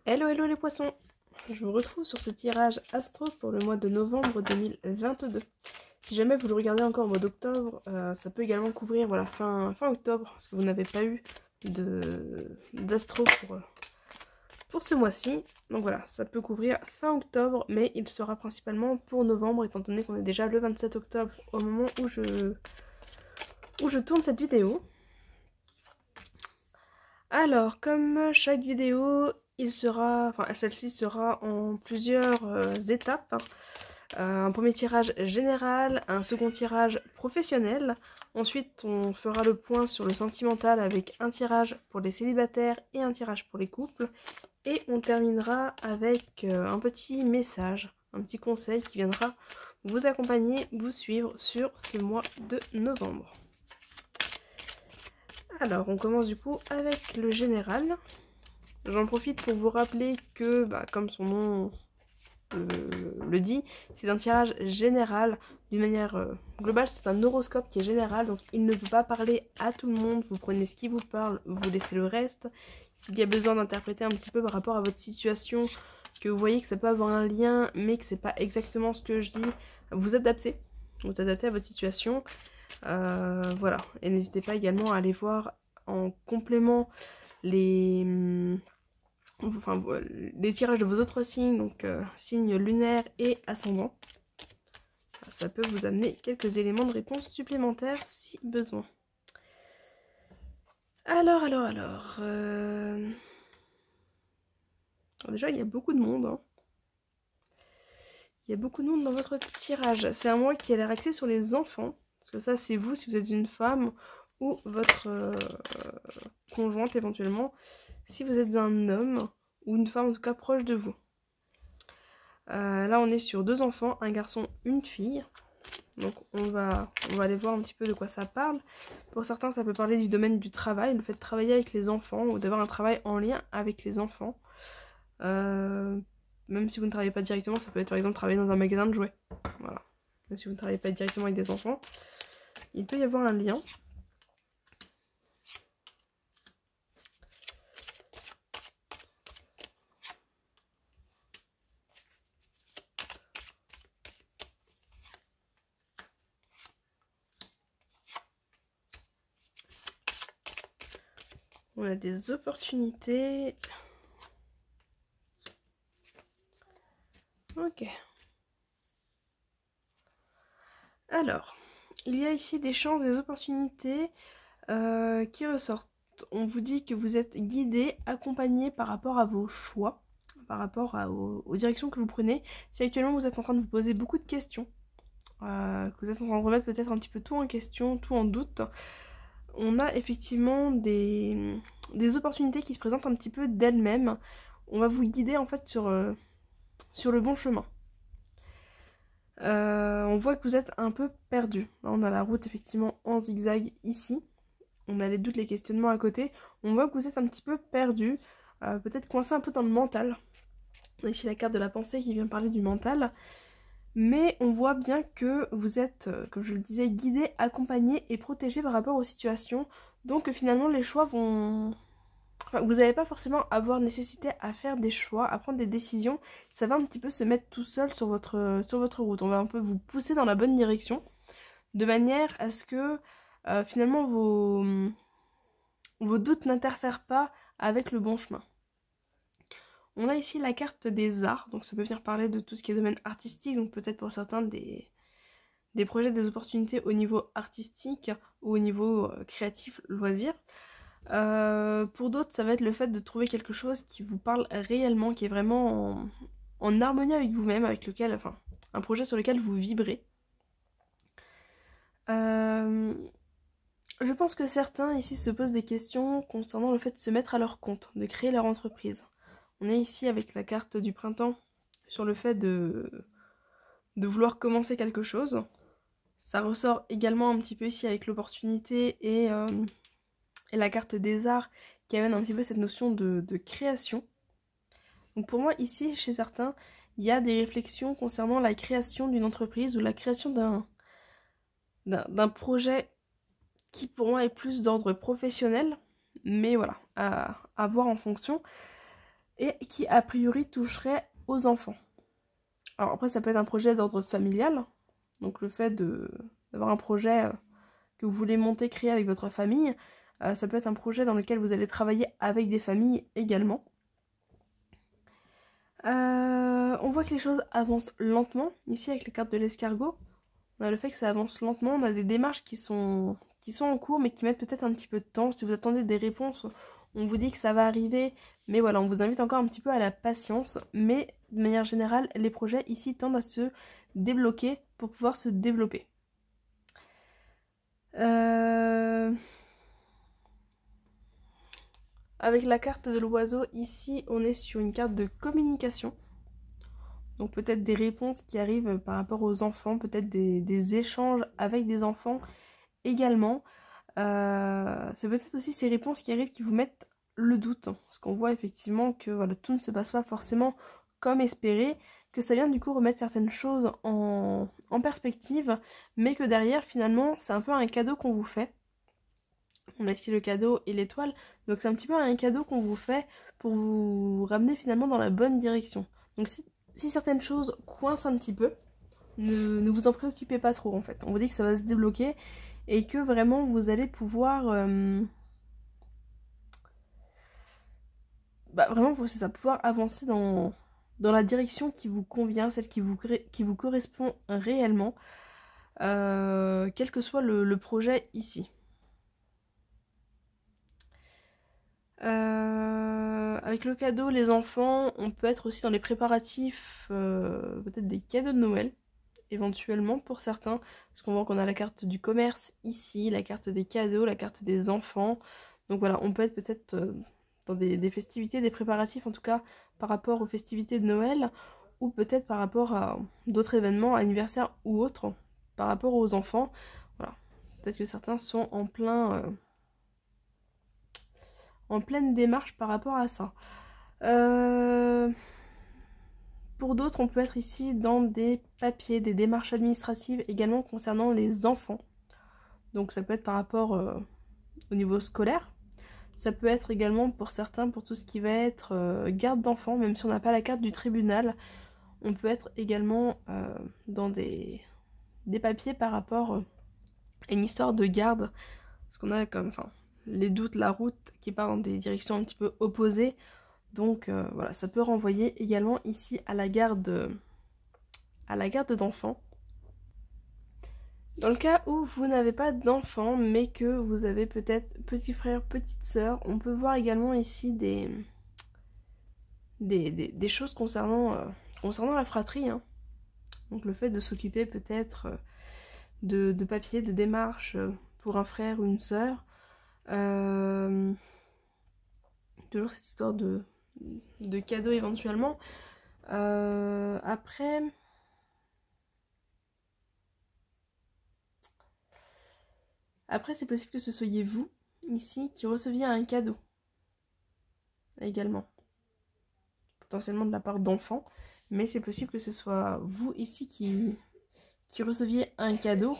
Hello hello les poissons. Je vous retrouve sur ce tirage astro pour le mois de novembre 2022. Si jamais vous le regardez encore au mois d'octobre, ça peut également couvrir voilà, fin octobre, parce que vous n'avez pas eu d'astro pour ce mois-ci. Donc voilà, ça peut couvrir fin octobre, mais il sera principalement pour novembre, étant donné qu'on est déjà le 27 octobre au moment où je tourne cette vidéo. Alors, comme chaque vidéo, celle-ci sera en plusieurs étapes. Un premier tirage général, un second tirage professionnel. Ensuite, on fera le point sur le sentimental avec un tirage pour les célibataires et un tirage pour les couples. Et on terminera avec un petit message, un petit conseil qui viendra vous accompagner, vous suivre sur ce mois de novembre. Alors, on commence du coup avec le général. J'en profite pour vous rappeler que, comme son nom le dit, c'est un tirage général. D'une manière globale, c'est un horoscope qui est général, donc il ne peut pas parler à tout le monde. Vous prenez ce qui vous parle, vous laissez le reste. S'il y a besoin d'interpréter un petit peu par rapport à votre situation, que vous voyez que ça peut avoir un lien, mais que c'est pas exactement ce que je dis, vous adaptez. Vous adaptez à votre situation. Voilà, et n'hésitez pas également à aller voir en complément les tirages de vos autres signes, donc signes lunaires et ascendants. Ça peut vous amener quelques éléments de réponse supplémentaires si besoin. Alors, déjà, il y a beaucoup de monde. Hein. Il y a beaucoup de monde dans votre tirage. C'est un mois qui a l'air axé sur les enfants. Parce que ça, c'est vous, si vous êtes une femme ou votre conjointe éventuellement. Si vous êtes un homme ou une femme en tout cas proche de vous. Là, on est sur 2 enfants, un garçon, une fille. Donc on va aller voir un petit peu de quoi ça parle. Pour certains, ça peut parler du domaine du travail, le fait de travailler avec les enfants ou d'avoir un travail en lien avec les enfants. Même si vous ne travaillez pas directement, ça peut être par exemple travailler dans un magasin de jouets. Voilà. Même si vous ne travaillez pas directement avec des enfants, il peut y avoir un lien. On a des opportunités. Ok. Alors, il y a ici des chances, des opportunités qui ressortent. On vous dit que vous êtes guidé, accompagné par rapport à vos choix, par rapport aux directions que vous prenez. Si actuellement vous êtes en train de vous poser beaucoup de questions, que vous êtes en train de remettre peut-être un petit peu tout en question, tout en doute, on a effectivement des opportunités qui se présentent un petit peu d'elles-mêmes. On va vous guider en fait sur le bon chemin. On voit que vous êtes un peu perdu. Là, on a la route effectivement en zigzag ici. On a les doutes, les questionnements à côté. On voit que vous êtes un petit peu perdu, peut-être coincé un peu dans le mental. On a ici la carte de la pensée qui vient parler du mental. Mais on voit bien que vous êtes, comme je le disais, guidé, accompagné et protégé par rapport aux situations. Donc finalement les choix vont... Enfin, vous n'allez pas forcément avoir nécessité à faire des choix, à prendre des décisions. Ça va un petit peu se mettre tout seul sur votre route. On va un peu vous pousser dans la bonne direction. De manière à ce que finalement vos doutes n'interfèrent pas avec le bon chemin. On a ici la carte des arts, donc ça peut venir parler de tout ce qui est domaine artistique, donc peut-être pour certains des projets, des opportunités au niveau artistique ou au niveau créatif, loisir. Pour d'autres, ça va être le fait de trouver quelque chose qui vous parle réellement, qui est vraiment en harmonie avec vous-même, avec lequel, enfin, un projet sur lequel vous vibrez. Je pense que certains ici se posent des questions concernant le fait de se mettre à leur compte, de créer leur entreprise. On est ici avec la carte du printemps sur le fait de vouloir commencer quelque chose. Ça ressort également un petit peu ici avec l'opportunité et la carte des arts qui amène un petit peu cette notion de création. Donc pour moi ici, chez certains, il y a des réflexions concernant la création d'une entreprise ou la création d'un projet qui pour moi est plus d'ordre professionnel, mais voilà, à voir en fonction. et qui a priori toucherait aux enfants. Alors après ça peut être un projet d'ordre familial, donc le fait d'avoir un projet que vous voulez monter, créer avec votre famille, ça peut être un projet dans lequel vous allez travailler avec des familles également. On voit que les choses avancent lentement, ici avec les cartes de l'escargot. On a le fait que ça avance lentement, on a des démarches qui sont en cours mais qui mettent peut-être un petit peu de temps. Si vous attendez des réponses, on vous dit que ça va arriver, mais voilà, on vous invite encore un petit peu à la patience. Mais de manière générale, les projets ici tendent à se débloquer pour pouvoir se développer. Avec la carte de l'oiseau, ici, on est sur une carte de communication. Donc peut-être des réponses qui arrivent par rapport aux enfants, peut-être des échanges avec des enfants également. C'est peut-être aussi ces réponses qui arrivent qui vous mettent le doute. Parce qu'on voit effectivement que voilà, tout ne se passe pas forcément comme espéré, que ça vient du coup remettre certaines choses en perspective, mais que derrière finalement c'est un peu un cadeau qu'on vous fait. On a ici le cadeau et l'étoile, donc c'est un petit peu un cadeau qu'on vous fait pour vous ramener finalement dans la bonne direction. Donc si certaines choses coincent un petit peu, ne vous en préoccupez pas trop en fait. On vous dit que ça va se débloquer et que vraiment vous allez pouvoir c'est ça, pouvoir avancer dans la direction qui vous convient, celle qui vous correspond réellement, quel que soit le projet ici. Avec le cadeau, les enfants, on peut être aussi dans les préparatifs, peut-être des cadeaux de Noël, éventuellement pour certains, parce qu'on voit qu'on a la carte du commerce ici, la carte des cadeaux, la carte des enfants. Donc voilà, on peut être peut-être dans des festivités, des préparatifs en tout cas par rapport aux festivités de Noël, ou peut-être par rapport à d'autres événements, anniversaires ou autres, par rapport aux enfants. Voilà, peut-être que certains sont en pleine démarche par rapport à ça. Pour d'autres, on peut être ici dans des papiers, des démarches administratives également concernant les enfants. Donc ça peut être par rapport au niveau scolaire. Ça peut être également pour certains pour tout ce qui va être garde d'enfants, même si on n'a pas la carte du tribunal. On peut être également dans des papiers par rapport à une histoire de garde. Parce qu'on a comme les doutes, la route qui part dans des directions un petit peu opposées. Donc voilà, ça peut renvoyer également ici à la garde d'enfants. Dans le cas où vous n'avez pas d'enfants, mais que vous avez peut-être petit frère, petite sœur, on peut voir également ici des choses concernant la fratrie. Hein. Donc le fait de s'occuper peut-être de papiers, de démarches pour un frère ou une sœur. Toujours cette histoire de cadeaux éventuellement. Après c'est possible que ce soyez vous ici qui receviez un cadeau également, potentiellement de la part d'enfants, mais c'est possible que ce soit vous ici qui receviez un cadeau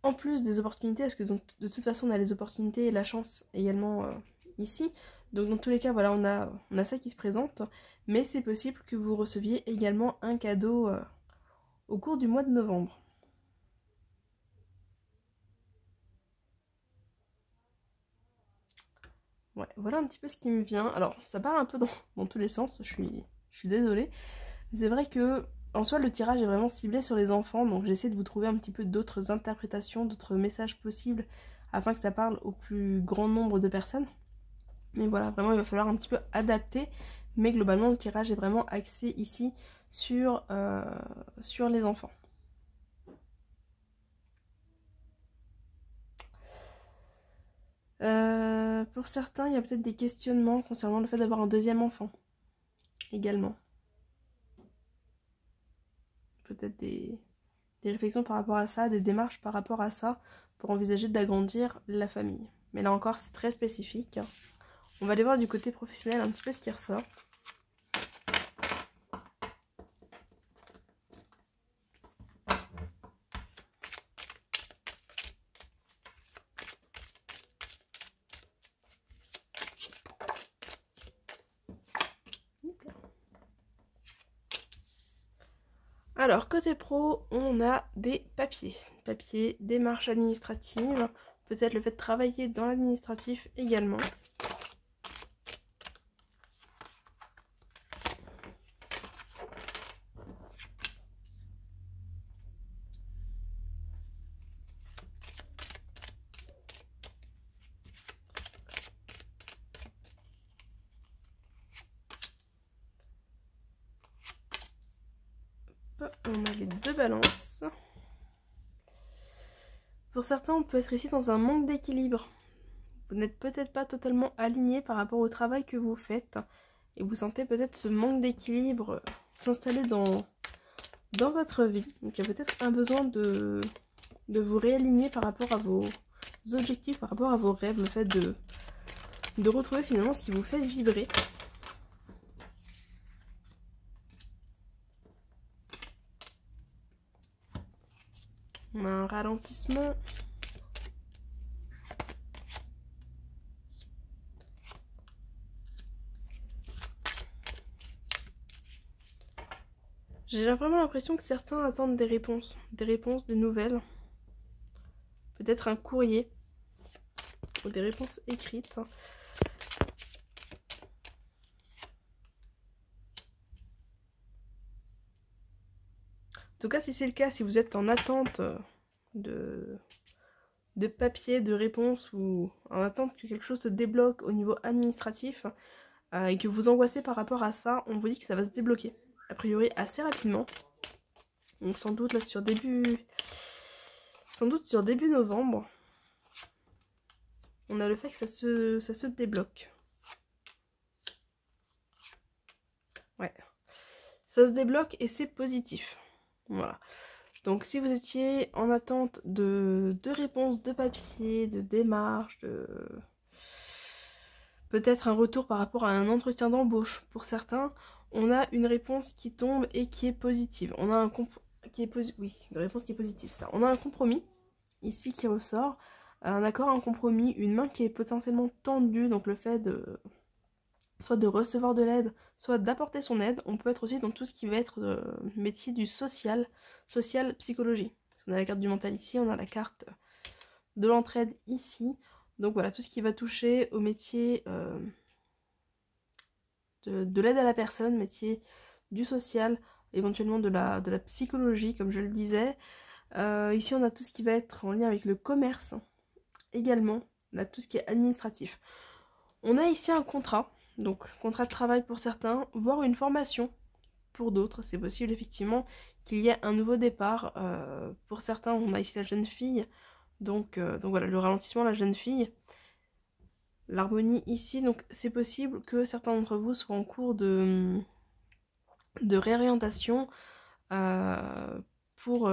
en plus des opportunités, parce que donc, de toute façon on a les opportunités et la chance également ici. Donc dans tous les cas, voilà, on a ça qui se présente, mais c'est possible que vous receviez également un cadeau au cours du mois de novembre. Ouais, voilà un petit peu ce qui me vient. Alors, ça part un peu dans tous les sens, je suis désolée. C'est vrai que, en soi, le tirage est vraiment ciblé sur les enfants, donc j'essaie de vous trouver un petit peu d'autres interprétations, d'autres messages possibles, afin que ça parle au plus grand nombre de personnes. Mais voilà, vraiment, il va falloir un petit peu adapter, mais globalement, le tirage est vraiment axé ici sur les enfants. Pour certains, il y a peut-être des questionnements concernant le fait d'avoir un deuxième enfant, également. Peut-être des réflexions par rapport à ça, des démarches par rapport à ça, pour envisager d'agrandir la famille. Mais là encore, c'est très spécifique. On va aller voir du côté professionnel un petit peu ce qui ressort. Alors, côté pro, on a des papiers. Papiers, démarches administratives, peut-être le fait de travailler dans l'administratif également. On a les deux balances. Pour certains, on peut être ici dans un manque d'équilibre. Vous n'êtes peut-être pas totalement aligné par rapport au travail que vous faites. Et vous sentez peut-être ce manque d'équilibre s'installer dans votre vie. Donc il y a peut-être un besoin de vous réaligner par rapport à vos objectifs, par rapport à vos rêves. Le fait de retrouver finalement ce qui vous fait vibrer. On a un ralentissement. J'ai vraiment l'impression que certains attendent des réponses, des nouvelles. Peut-être un courrier ou des réponses écrites. En tout cas, si c'est le cas, si vous êtes en attente de papier, de réponse ou en attente que quelque chose se débloque au niveau administratif et que vous angoissez par rapport à ça, on vous dit que ça va se débloquer. A priori assez rapidement. Donc sans doute là sur début novembre. On a le fait que ça se débloque. Ouais. Ça se débloque et c'est positif. Voilà. Donc si vous étiez en attente de réponses de papier, de démarches, de peut-être un retour par rapport à un entretien d'embauche pour certains, on a une réponse qui tombe et qui est positive. On a un une réponse qui est positive, ça. On a un compromis ici qui ressort, un accord, un compromis, une main qui est potentiellement tendue, donc le fait de soit de recevoir de l'aide, soit d'apporter son aide. On peut être aussi dans tout ce qui va être métier du social psychologie. On a la carte du mental ici, on a la carte de l'entraide ici. Donc voilà, tout ce qui va toucher au métier de l'aide à la personne, métier du social, éventuellement de la psychologie, comme je le disais. Ici, on a tout ce qui va être en lien avec le commerce, également, là, tout ce qui est administratif. On a ici un contrat, donc contrat de travail pour certains, voire une formation pour d'autres. C'est possible, effectivement, qu'il y ait un nouveau départ. Pour certains, on a ici la jeune fille, donc voilà, le ralentissement, la jeune fille. L'harmonie ici, donc c'est possible que certains d'entre vous soient en cours de réorientation pour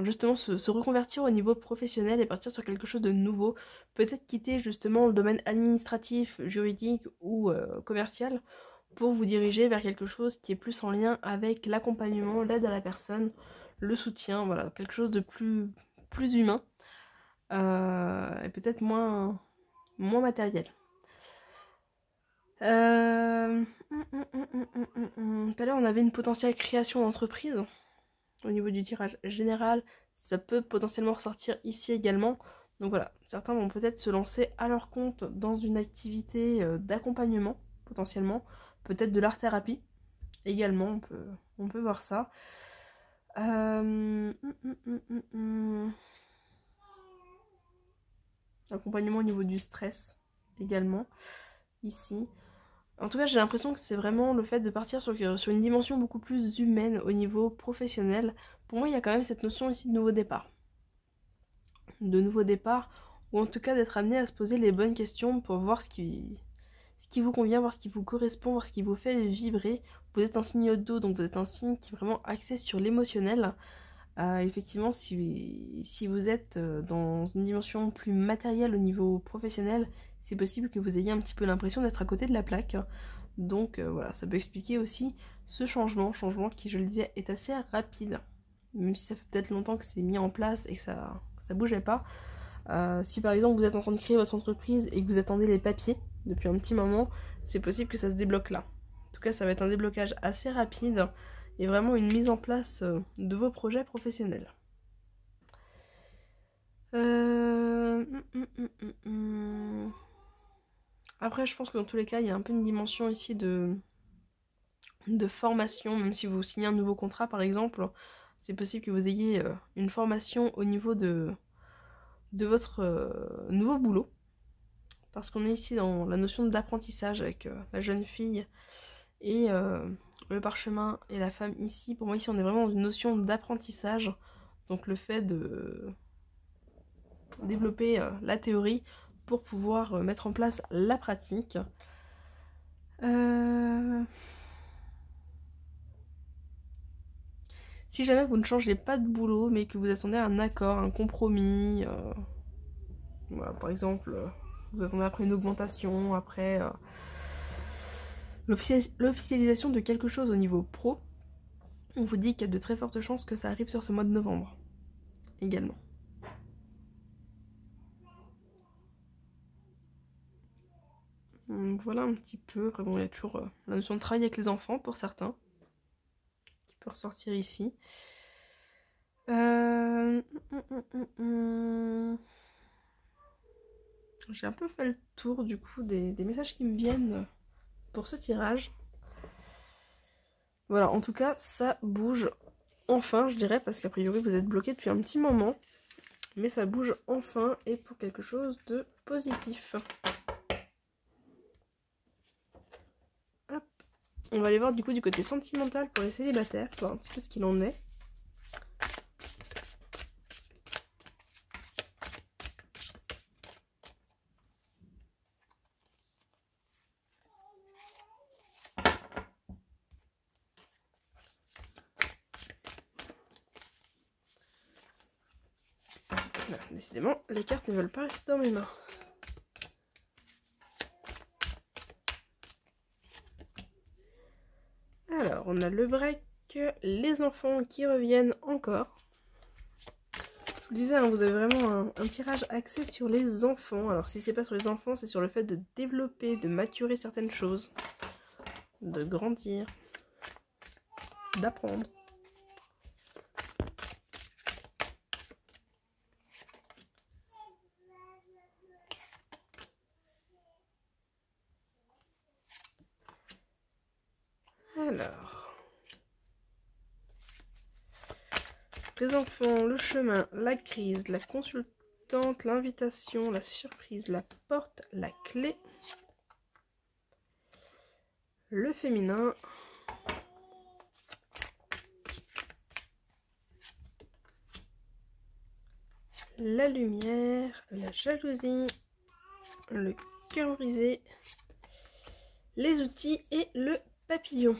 justement se reconvertir au niveau professionnel et partir sur quelque chose de nouveau. Peut-être quitter justement le domaine administratif, juridique ou commercial pour vous diriger vers quelque chose qui est plus en lien avec l'accompagnement, l'aide à la personne, le soutien, voilà, quelque chose de plus humain et peut-être moins matériel. Tout à l'heure on avait une potentielle création d'entreprise au niveau du tirage général, ça peut potentiellement ressortir ici également. Donc voilà, certains vont peut-être se lancer à leur compte dans une activité d'accompagnement potentiellement, peut-être de l'art-thérapie également, on peut voir ça. Accompagnement au niveau du stress également ici. En tout cas, j'ai l'impression que c'est vraiment le fait de partir sur une dimension beaucoup plus humaine au niveau professionnel. Pour moi, il y a quand même cette notion ici de nouveau départ. De nouveau départ, ou en tout cas d'être amené à se poser les bonnes questions pour voir ce qui vous convient, voir ce qui vous correspond, voir ce qui vous fait vibrer. Vous êtes un signe d'eau, donc vous êtes un signe qui est vraiment axé sur l'émotionnel. Effectivement, si vous êtes dans une dimension plus matérielle au niveau professionnel, c'est possible que vous ayez un petit peu l'impression d'être à côté de la plaque. Donc voilà, ça peut expliquer aussi ce changement qui, je le disais, est assez rapide. Même si ça fait peut-être longtemps que c'est mis en place et que ça bougeait pas. Si par exemple vous êtes en train de créer votre entreprise et que vous attendez les papiers depuis un petit moment, c'est possible que ça se débloque là. En tout cas, ça va être un déblocage assez rapide et vraiment une mise en place de vos projets professionnels. Après, je pense que dans tous les cas, il y a un peu une dimension ici de formation, même si vous signez un nouveau contrat par exemple, c'est possible que vous ayez une formation au niveau de votre nouveau boulot, parce qu'on est ici dans la notion d'apprentissage avec la jeune fille et le parchemin et la femme ici. Pour moi ici on est vraiment dans une notion d'apprentissage, donc le fait de développer la théorie pour pouvoir mettre en place la pratique. Si jamais vous ne changez pas de boulot mais que vous attendez un accord, un compromis, voilà, par exemple vous attendez après une augmentation, après l'officialisation de quelque chose au niveau pro, on vous dit qu'il y a de très fortes chances que ça arrive sur ce mois de novembre également. Voilà un petit peu. Après bon, il y a toujours la notion de travail avec les enfants pour certains qui peut ressortir ici. J'ai un peu fait le tour du coup des messages qui me viennent pour ce tirage. Voilà, en tout cas ça bouge enfin, je dirais, parce qu'a priori vous êtes bloqué depuis un petit moment, mais ça bouge enfin et pour quelque chose de positif. Hop. On va aller voir du coup du côté sentimental pour les célibataires, voir un petit peu ce qu'il en est. Voilà, décidément, les cartes ne veulent pas rester dans mes mains. Alors, on a le break, les enfants qui reviennent encore. Je vous disais, hein, vous avez vraiment un tirage axé sur les enfants. Alors, si c'est pas sur les enfants, c'est sur le fait de développer, de maturer certaines choses, de grandir, d'apprendre. Alors, les enfants, le chemin, la crise, la consultante, l'invitation, la surprise, la porte, la clé, le féminin, la lumière, la jalousie, le cœur brisé, les outils et le papillon.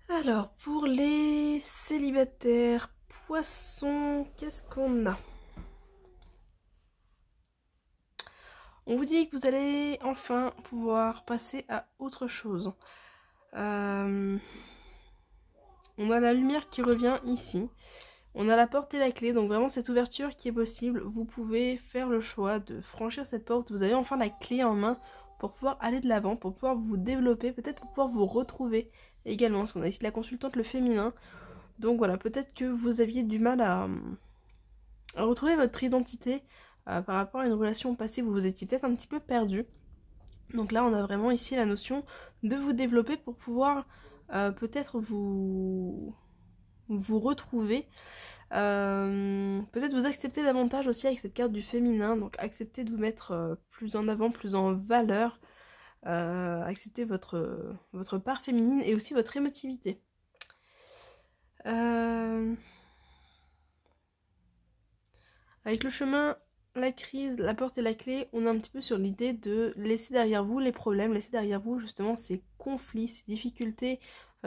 Alors, pour les célibataires, poissons, qu'est-ce qu'on a? On vous dit que vous allez enfin pouvoir passer à autre chose. On a la lumière qui revient ici. On a la porte et la clé, donc vraiment cette ouverture qui est possible. Vous pouvez faire le choix de franchir cette porte. Vous avez enfin la clé en main pour pouvoir aller de l'avant, pour pouvoir vous développer, peut-être pour pouvoir vous retrouver également. Parce qu'on a ici la consultante, le féminin. Donc voilà, peut-être que vous aviez du mal à retrouver votre identité par rapport à une relation passée où vous étiez peut-être un petit peu perdu. Donc là, on a vraiment ici la notion de vous développer pour pouvoir peut-être vous retrouver. Peut-être vous accepter davantage aussi avec cette carte du féminin, donc accepter de vous mettre plus en avant, plus en valeur, accepter votre part féminine et aussi votre émotivité. Avec le chemin, la crise, la porte et la clé, on est un petit peu sur l'idée de laisser derrière vous les problèmes, laisser derrière vous justement ces conflits, ces difficultés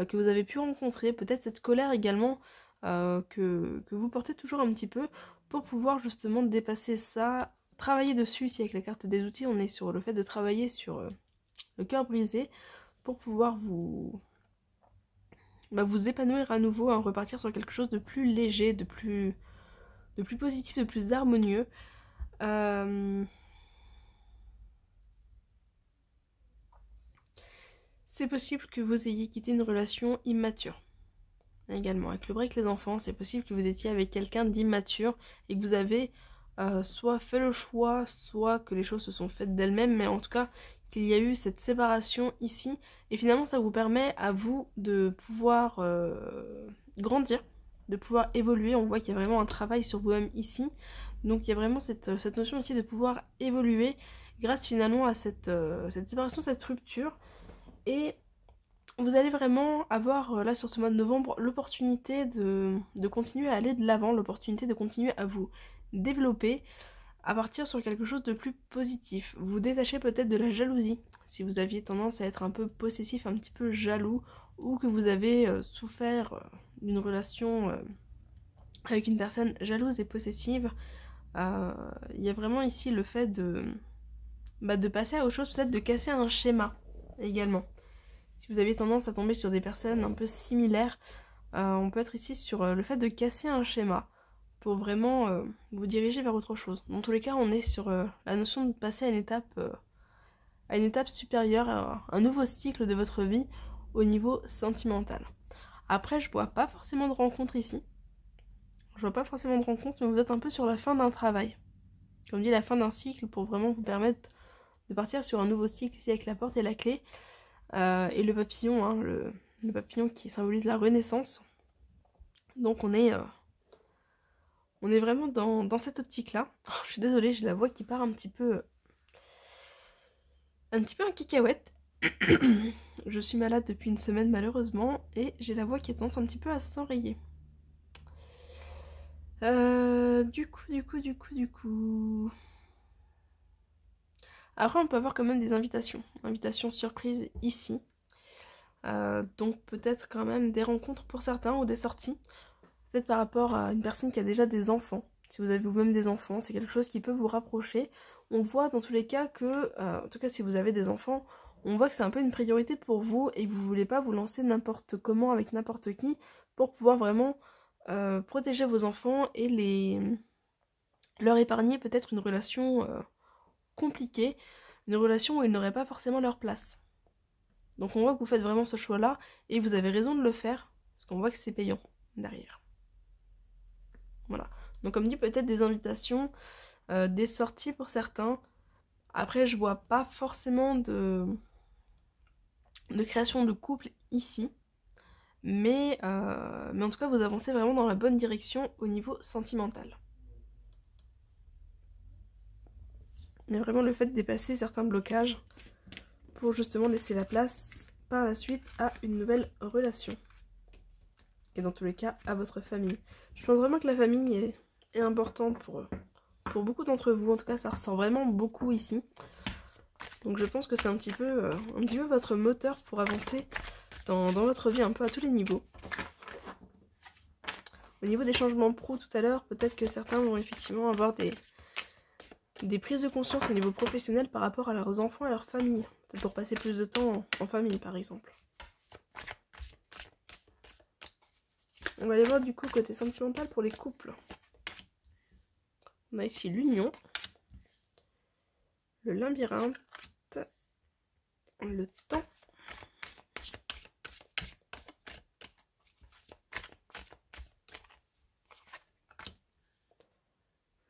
que vous avez pu rencontrer, peut-être cette colère également que vous portez toujours un petit peu, pour pouvoir justement dépasser ça, travailler dessus. Ici avec la carte des outils, on est sur le fait de travailler sur le cœur brisé pour pouvoir vous épanouir à nouveau, hein, repartir sur quelque chose de plus léger, de plus positif, de plus harmonieux. C'est possible que vous ayez quitté une relation immature. Également, avec le break les enfants, c'est possible que vous étiez avec quelqu'un d'immature et que vous avez soit fait le choix, soit que les choses se sont faites d'elles-mêmes, mais en tout cas qu'il y a eu cette séparation ici, et finalement ça vous permet à vous de pouvoir grandir, de pouvoir évoluer. On voit qu'il y a vraiment un travail sur vous-même ici, donc il y a vraiment cette notion ici de pouvoir évoluer grâce finalement à cette séparation, cette rupture, et vous allez vraiment avoir là sur ce mois de novembre l'opportunité de continuer à aller de l'avant, l'opportunité de continuer à vous développer, à partir sur quelque chose de plus positif. Vous détachez peut-être de la jalousie, si vous aviez tendance à être un peu possessif, un petit peu jaloux, ou que vous avez souffert d'une relation avec une personne jalouse et possessive. Il y a vraiment ici le fait de passer à autre chose, peut-être de casser un schéma également. Si vous avez tendance à tomber sur des personnes un peu similaires, on peut être ici sur le fait de casser un schéma pour vraiment vous diriger vers autre chose. Dans tous les cas, on est sur la notion de passer à une étape supérieure, à un nouveau cycle de votre vie au niveau sentimental. Après, je vois pas forcément de rencontre ici. Je vois pas forcément de rencontre, mais vous êtes un peu sur la fin d'un travail. Comme dit, la fin d'un cycle pour vraiment vous permettre de partir sur un nouveau cycle ici avec la porte et la clé. Et le papillon, hein, le papillon qui symbolise la renaissance. Donc on est vraiment dans cette optique-là. Oh, je suis désolée, j'ai la voix qui part un petit peu en cacahuète. Je suis malade depuis une semaine malheureusement et j'ai la voix qui a tendance un petit peu à s'enrayer. Du coup. Après on peut avoir quand même des invitations surprises ici. Donc peut-être quand même des rencontres pour certains ou des sorties. Peut-être par rapport à une personne qui a déjà des enfants. Si vous avez vous-même des enfants, c'est quelque chose qui peut vous rapprocher. On voit dans tous les cas que, en tout cas si vous avez des enfants, on voit que c'est un peu une priorité pour vous et que vous ne voulez pas vous lancer n'importe comment avec n'importe qui pour pouvoir vraiment protéger vos enfants et leur épargner peut-être une relation compliquée, une relation où ils n'auraient pas forcément leur place. Donc on voit que vous faites vraiment ce choix-là et vous avez raison de le faire parce qu'on voit que c'est payant derrière. Voilà. Donc comme dit, peut-être des invitations, des sorties pour certains. Après, je vois pas forcément de création de couple ici. Mais en tout cas, vous avancez vraiment dans la bonne direction au niveau sentimental. Il y a vraiment le fait de dépasser certains blocages pour justement laisser la place par la suite à une nouvelle relation. Et dans tous les cas, à votre famille. Je pense vraiment que la famille est importante pour beaucoup d'entre vous. En tout cas, ça ressort vraiment beaucoup ici. Donc je pense que c'est un petit peu votre moteur pour avancer dans votre vie un peu à tous les niveaux. Au niveau des changements pro tout à l'heure, peut-être que certains vont effectivement avoir des prises de conscience au niveau professionnel par rapport à leurs enfants et leur famille. Peut-être pour passer plus de temps en famille par exemple. On va aller voir du coup côté sentimental pour les couples. On a ici l'union, le labyrinthe, le temps,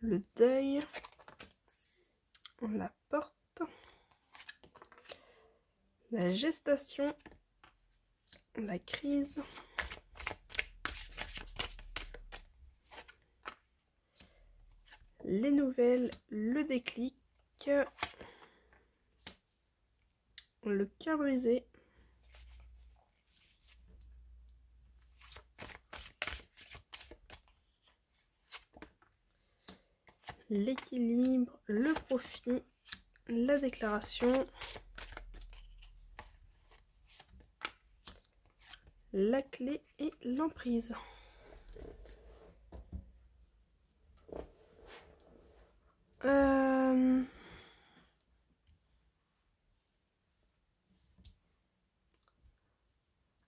le deuil, la porte, la gestation, la crise, les nouvelles, le déclic, le cœur brisé, l'équilibre, le profit, la déclaration, la clé et l'emprise.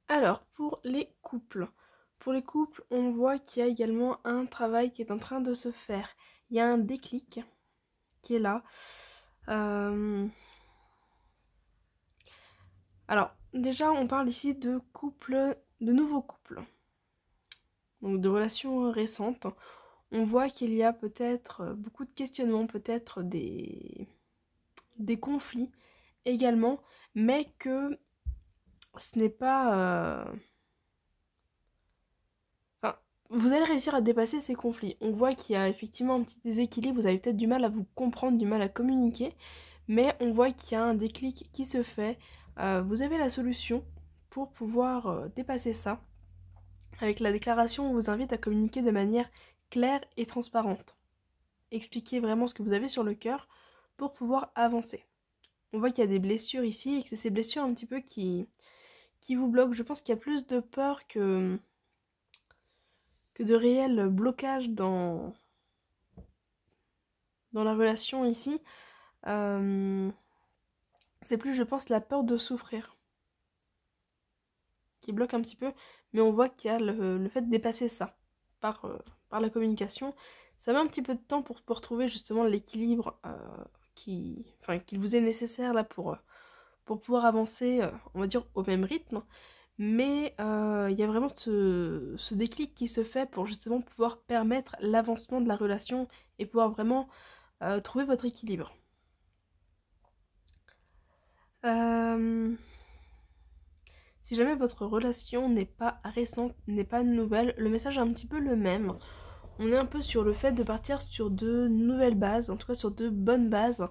Alors, pour les couples. Pour les couples, on voit qu'il y a également un travail qui est en train de se faire. Il y a un déclic qui est là. Alors, déjà on parle ici de couples, de nouveaux couples, donc de relations récentes. On voit qu'il y a peut-être beaucoup de questionnements, peut-être des conflits également, mais que ce n'est pas... Enfin, vous allez réussir à dépasser ces conflits. On voit qu'il y a effectivement un petit déséquilibre, vous avez peut-être du mal à vous comprendre, du mal à communiquer, mais on voit qu'il y a un déclic qui se fait. Vous avez la solution pour pouvoir dépasser ça. Avec la déclaration, on vous invite à communiquer de manière claire et transparente. Expliquez vraiment ce que vous avez sur le cœur pour pouvoir avancer. On voit qu'il y a des blessures ici et que c'est ces blessures un petit peu qui vous bloquent. Je pense qu'il y a plus de peur que de réel blocage dans la relation ici. C'est plus, je pense, la peur de souffrir qui bloque un petit peu, mais on voit qu'il y a le fait de dépasser ça par la communication. Ça met un petit peu de temps pour trouver justement l'équilibre qu'il vous est nécessaire là pour pouvoir avancer, on va dire, au même rythme. Mais il y a vraiment ce déclic qui se fait pour justement pouvoir permettre l'avancement de la relation et pouvoir vraiment trouver votre équilibre. Si jamais votre relation n'est pas récente, n'est pas nouvelle, le message est un petit peu le même. On est un peu sur le fait de partir sur de nouvelles bases, en tout cas sur de bonnes bases,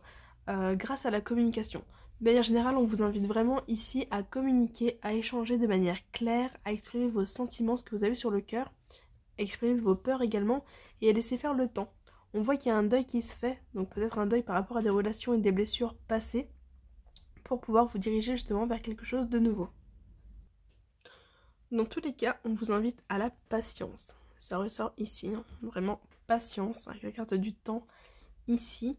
grâce à la communication. De manière générale, on vous invite vraiment ici à communiquer, à échanger de manière claire, à exprimer vos sentiments, ce que vous avez sur le cœur, à exprimer vos peurs également, et à laisser faire le temps. On voit qu'il y a un deuil qui se fait, donc peut-être un deuil par rapport à des relations et des blessures passées, pour pouvoir vous diriger justement vers quelque chose de nouveau. Dans tous les cas, on vous invite à la patience. Ça ressort ici, hein. Vraiment patience, avec la carte du temps ici.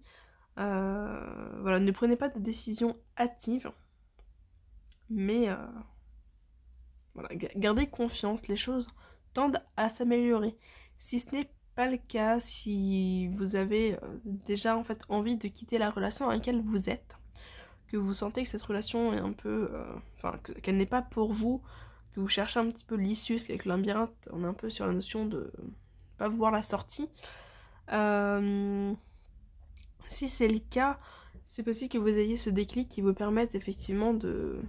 Voilà, ne prenez pas de décision hâtive, mais voilà, gardez confiance, les choses tendent à s'améliorer. Si ce n'est pas le cas, si vous avez déjà en fait envie de quitter la relation dans laquelle vous êtes, que vous sentez que cette relation est un peu... qu'elle n'est pas pour vous, que vous cherchez un petit peu l'issue, parce qu'avec le labyrinthe, on est un peu sur la notion de pas voir la sortie. Si c'est le cas, c'est possible que vous ayez ce déclic qui vous permette effectivement de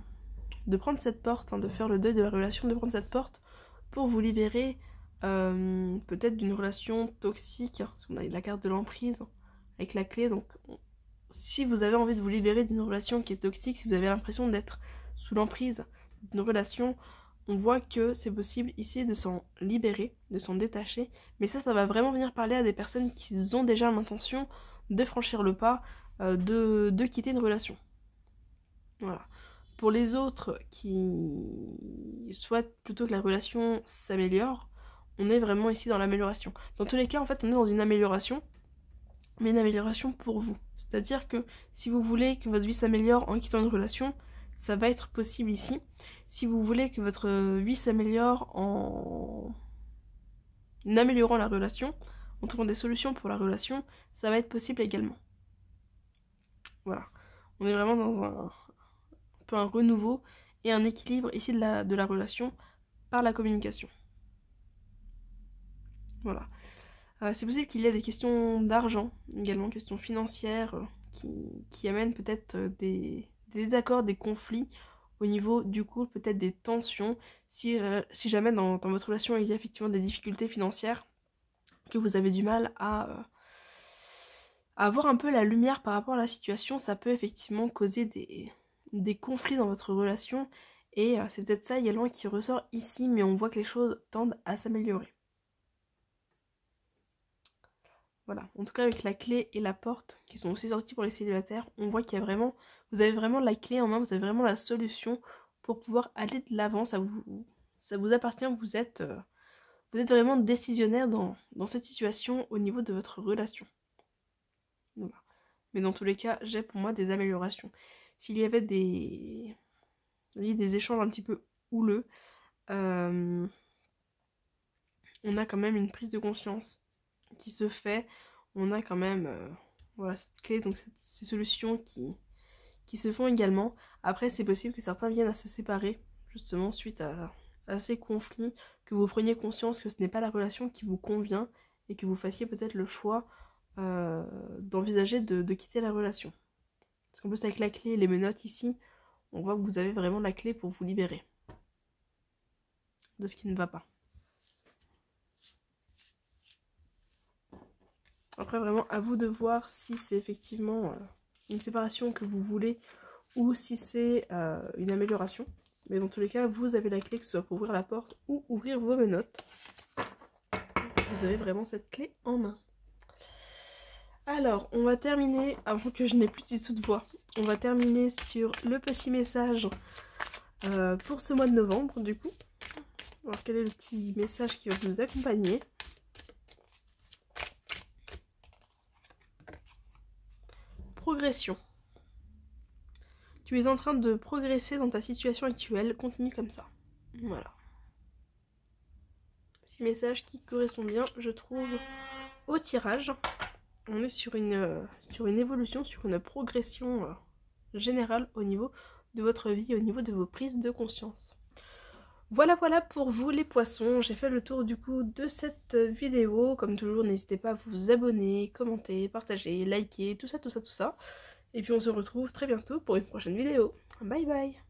prendre cette porte, hein, de faire le deuil de la relation, de prendre cette porte pour vous libérer peut-être d'une relation toxique, parce qu'on a la carte de l'emprise avec la clé, donc si vous avez envie de vous libérer d'une relation qui est toxique, si vous avez l'impression d'être sous l'emprise d'une relation, on voit que c'est possible ici de s'en libérer, de s'en détacher, mais ça va vraiment venir parler à des personnes qui ont déjà l'intention de franchir le pas, de quitter une relation. Voilà. Pour les autres qui souhaitent plutôt que la relation s'améliore, on est vraiment ici dans l'amélioration. Dans tous les cas, en fait, on est dans une amélioration, mais une amélioration pour vous. C'est-à-dire que si vous voulez que votre vie s'améliore en quittant une relation, ça va être possible ici. Si vous voulez que votre vie s'améliore en améliorant la relation, en trouvant des solutions pour la relation, ça va être possible également. Voilà. On est vraiment dans un peu un renouveau et un équilibre ici de la relation par la communication. Voilà. C'est possible qu'il y ait des questions d'argent, également questions financières, qui amènent peut-être des désaccords, des conflits au niveau du couple, peut-être des tensions. Si jamais dans votre relation il y a effectivement des difficultés financières, que vous avez du mal à avoir un peu la lumière par rapport à la situation, ça peut effectivement causer des conflits dans votre relation. Et c'est peut-être ça également qui ressort ici, mais on voit que les choses tendent à s'améliorer. Voilà, en tout cas avec la clé et la porte qui sont aussi sortis pour les célibataires, on voit qu'il y a vraiment, vous avez vraiment la clé en main, vous avez vraiment la solution pour pouvoir aller de l'avant, ça vous appartient, vous êtes vraiment décisionnaire dans cette situation au niveau de votre relation. Voilà. Mais dans tous les cas, j'ai pour moi des améliorations. S'il y avait des échanges un petit peu houleux, on a quand même une prise de conscience qui se fait, on a quand même voilà, cette clé, donc ces solutions qui se font également. Après, c'est possible que certains viennent à se séparer, justement, suite à ces conflits, que vous preniez conscience que ce n'est pas la relation qui vous convient et que vous fassiez peut-être le choix d'envisager de quitter la relation. Parce qu'en plus, avec la clé et les menottes ici, on voit que vous avez vraiment la clé pour vous libérer de ce qui ne va pas. Après, vraiment, à vous de voir si c'est effectivement une séparation que vous voulez ou si c'est une amélioration. Mais dans tous les cas, vous avez la clé, que ce soit pour ouvrir la porte ou ouvrir vos menottes. Vous avez vraiment cette clé en main. Alors, on va terminer, avant que je n'ai plus du tout de voix, on va terminer sur le petit message pour ce mois de novembre, du coup. Alors, quel est le petit message qui va nous accompagner ? Progression. Tu es en train de progresser dans ta situation actuelle, continue comme ça. Voilà. Petit message qui correspond bien, je trouve, au tirage. On est sur une évolution, sur une progression générale au niveau de votre vie, au niveau de vos prises de conscience. Voilà pour vous les poissons, j'ai fait le tour du coup de cette vidéo. Comme toujours, n'hésitez pas à vous abonner, commenter, partager, liker, tout ça. Et puis on se retrouve très bientôt pour une prochaine vidéo. Bye bye.